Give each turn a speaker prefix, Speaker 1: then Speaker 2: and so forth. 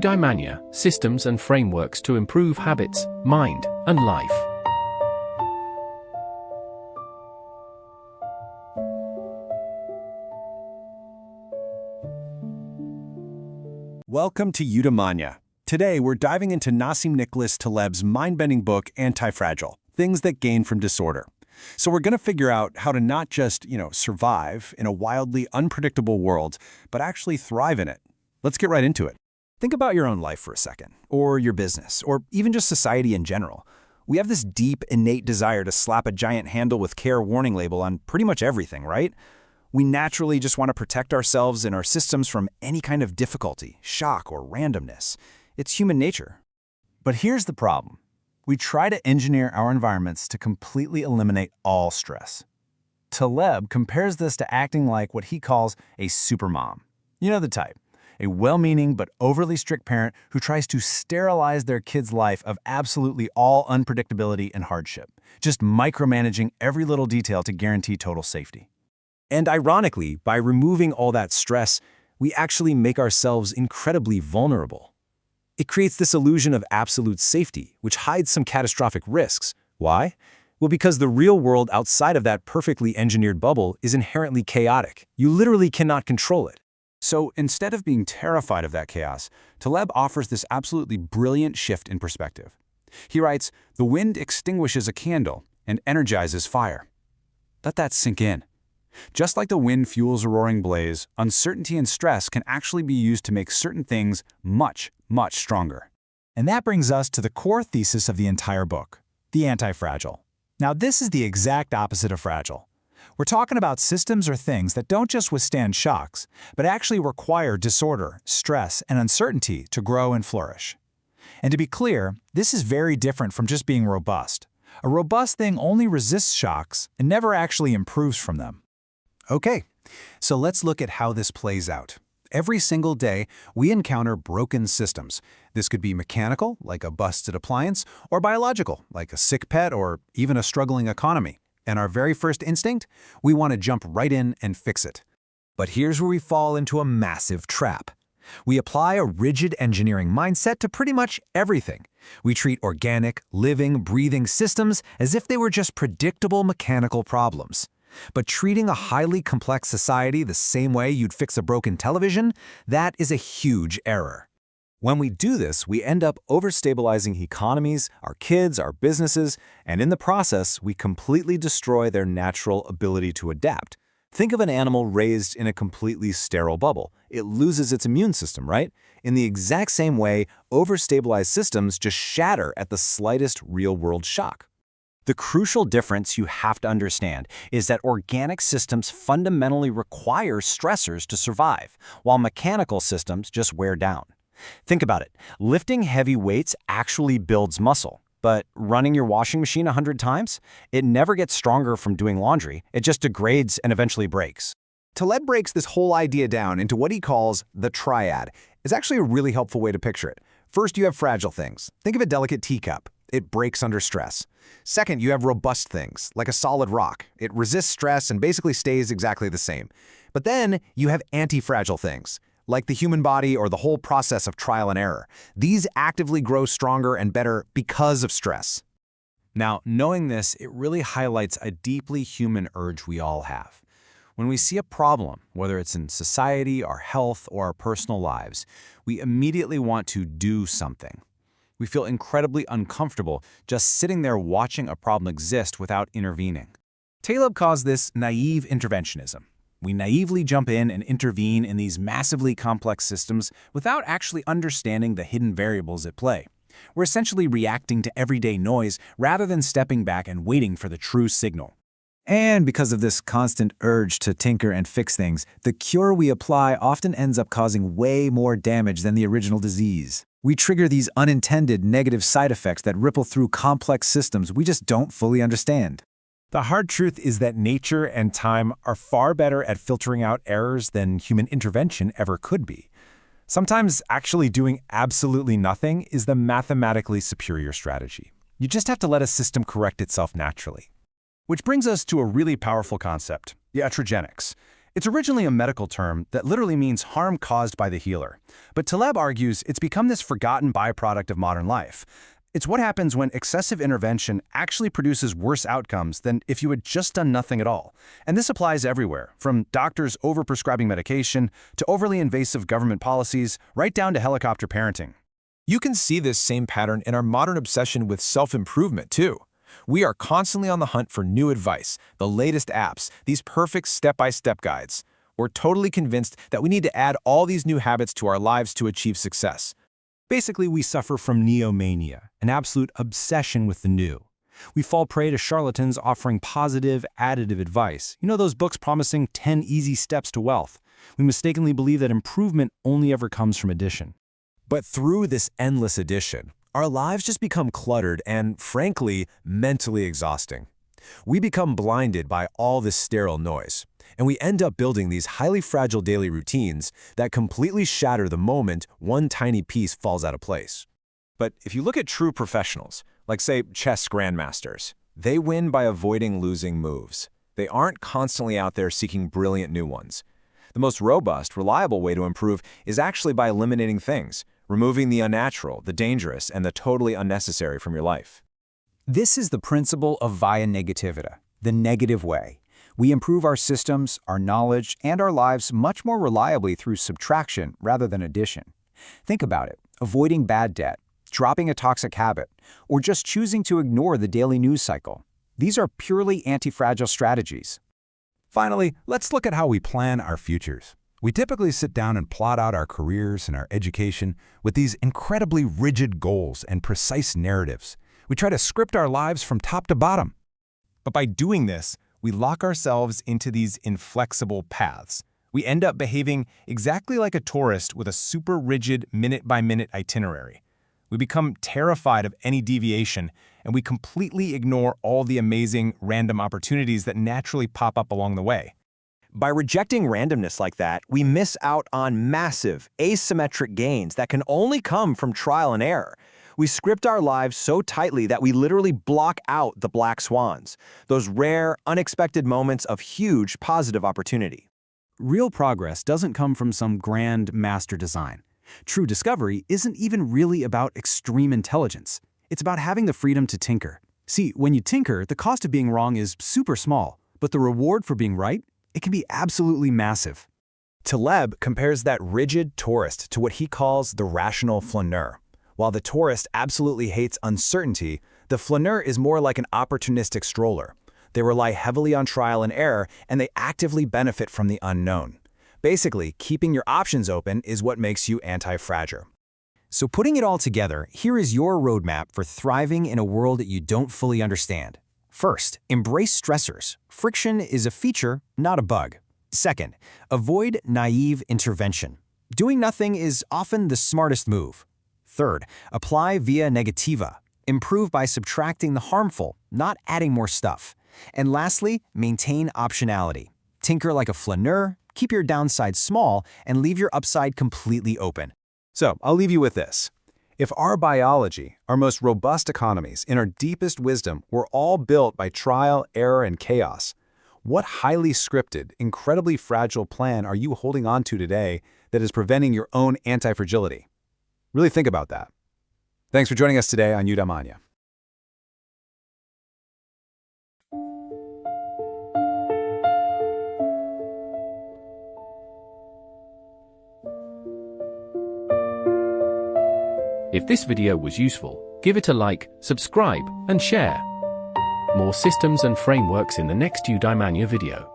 Speaker 1: Eudaimanya, systems and frameworks to improve habits, mind, and life.
Speaker 2: Welcome to Eudaimanya. Today, we're diving into Nassim Nicholas Taleb's mind-bending book, Antifragile, Things That Gain from Disorder. So we're going to figure out how to not just, survive in a wildly unpredictable world, but actually thrive in it. Let's get right into it. Think about your own life for a second, or your business, or even just society in general. We have this deep, innate desire to slap a giant handle with care warning label on pretty much everything, right? We naturally just want to protect ourselves and our systems from any kind of difficulty, shock, or randomness. It's human nature. But here's the problem. We try to engineer our environments to completely eliminate all stress. Taleb compares this to acting like what he calls a supermom. You know the type. A well-meaning but overly strict parent who tries to sterilize their kid's life of absolutely all unpredictability and hardship, just micromanaging every little detail to guarantee total safety. And ironically, by removing all that stress, we actually make ourselves incredibly vulnerable. It creates this illusion of absolute safety, which hides some catastrophic risks. Why? Well, because the real world outside of that perfectly engineered bubble is inherently chaotic. You literally cannot control it. So instead of being terrified of that chaos, Taleb offers this absolutely brilliant shift in perspective. He writes, "The wind extinguishes a candle and energizes fire." Let that sink in. Just like the wind fuels a roaring blaze, uncertainty and stress can actually be used to make certain things much, much stronger. And that brings us to the core thesis of the entire book, the antifragile. Now, this is the exact opposite of fragile. We're talking about systems or things that don't just withstand shocks, but actually require disorder, stress, and uncertainty to grow and flourish. And to be clear, this is very different from just being robust. A robust thing only resists shocks and never actually improves from them. Okay, so let's look at how this plays out. Every single day, we encounter broken systems. This could be mechanical, like a busted appliance, or biological, like a sick pet or even a struggling economy. And our very first instinct? We want to jump right in and fix it. But here's where we fall into a massive trap. We apply a rigid engineering mindset to pretty much everything. We treat organic, living, breathing systems as if they were just predictable mechanical problems. But treating a highly complex society the same way you'd fix a broken television, that is a huge error. When we do this, we end up overstabilizing economies, our kids, our businesses, and in the process, we completely destroy their natural ability to adapt. Think of an animal raised in a completely sterile bubble. It loses its immune system, right? In the exact same way, overstabilized systems just shatter at the slightest real-world shock. The crucial difference you have to understand is that organic systems fundamentally require stressors to survive, while mechanical systems just wear down. Think about it. Lifting heavy weights actually builds muscle, but running your washing machine 100 times? It never gets stronger from doing laundry. It just degrades and eventually breaks. Taleb breaks this whole idea down into what he calls the Triad. It's actually a really helpful way to picture it. First, you have fragile things. Think of a delicate teacup. It breaks under stress. Second, you have robust things, like a solid rock. It resists stress and basically stays exactly the same. But then you have antifragile things, like the human body or the whole process of trial and error. These actively grow stronger and better because of stress. Now, knowing this, it really highlights a deeply human urge we all have. When we see a problem, whether it's in society, our health, or our personal lives, we immediately want to do something. We feel incredibly uncomfortable just sitting there watching a problem exist without intervening. Taleb calls this naive interventionism. We naively jump in and intervene in these massively complex systems without actually understanding the hidden variables at play. We're essentially reacting to everyday noise rather than stepping back and waiting for the true signal. And because of this constant urge to tinker and fix things, the cure we apply often ends up causing way more damage than the original disease. We trigger these unintended negative side effects that ripple through complex systems we just don't fully understand. The hard truth is that nature and time are far better at filtering out errors than human intervention ever could be. Sometimes actually doing absolutely nothing is the mathematically superior strategy. You just have to let a system correct itself naturally. Which brings us to a really powerful concept, iatrogenics. It's originally a medical term that literally means harm caused by the healer. But Taleb argues it's become this forgotten byproduct of modern life. It's what happens when excessive intervention actually produces worse outcomes than if you had just done nothing at all. And this applies everywhere, from doctors overprescribing medication to overly invasive government policies, right down to helicopter parenting.
Speaker 3: You can see this same pattern in our modern obsession with self-improvement, too. We are constantly on the hunt for new advice, the latest apps, these perfect step-by-step guides. We're totally convinced that we need to add all these new habits to our lives to achieve success.
Speaker 2: Basically, we suffer from neomania, an absolute obsession with the new. We fall prey to charlatans offering positive, additive advice. You know those books promising 10 easy steps to wealth. We mistakenly believe that improvement only ever comes from addition.
Speaker 3: But through this endless addition, our lives just become cluttered and, frankly, mentally exhausting. We become blinded by all this sterile noise, and we end up building these highly fragile daily routines that completely shatter the moment one tiny piece falls out of place. But if you look at true professionals, like say chess grandmasters, they win by avoiding losing moves. They aren't constantly out there seeking brilliant new ones. The most robust, reliable way to improve is actually by eliminating things, removing the unnatural, the dangerous, and the totally unnecessary from your life.
Speaker 4: This is the principle of Via Negativa, the negative way. We improve our systems, our knowledge, and our lives much more reliably through subtraction rather than addition. Think about it: avoiding bad debt, dropping a toxic habit, or just choosing to ignore the daily news cycle. These are purely anti-fragile strategies.
Speaker 5: Finally, let's look at how we plan our futures. We typically sit down and plot out our careers and our education with these incredibly rigid goals and precise narratives. We try to script our lives from top to bottom.
Speaker 3: But by doing this, we lock ourselves into these inflexible paths. We end up behaving exactly like a tourist with a super rigid minute-by-minute itinerary. We become terrified of any deviation, and we completely ignore all the amazing random opportunities that naturally pop up along the way.
Speaker 6: By rejecting randomness like that, we miss out on massive, asymmetric gains that can only come from trial and error. We script our lives so tightly that we literally block out the black swans, those rare, unexpected moments of huge positive opportunity.
Speaker 2: Real progress doesn't come from some grand master design. True discovery isn't even really about extreme intelligence. It's about having the freedom to tinker. See, when you tinker, the cost of being wrong is super small, but the reward for being right, it can be absolutely massive.
Speaker 3: Taleb compares that rigid tourist to what he calls the rational flaneur. While the tourist absolutely hates uncertainty, the flaneur is more like an opportunistic stroller. They rely heavily on trial and error, and they actively benefit from the unknown. Basically, keeping your options open is what makes you anti-fragile.
Speaker 4: So putting it all together, here is your roadmap for thriving in a world that you don't fully understand. First, embrace stressors. Friction is a feature, not a bug. Second, avoid naive intervention. Doing nothing is often the smartest move. Third, apply via negativa. Improve by subtracting the harmful, not adding more stuff. And lastly, maintain optionality. Tinker like a flaneur, keep your downside small, and leave your upside completely open.
Speaker 2: So, I'll leave you with this. If our biology, our most robust economies, and our deepest wisdom were all built by trial, error, and chaos, what highly scripted, incredibly fragile plan are you holding on to today that is preventing your own anti-fragility? Really think about that. Thanks for joining us today on Eudaimanya.
Speaker 1: If this video was useful, give it a like, subscribe, and share. More systems and frameworks in the next Eudaimanya video.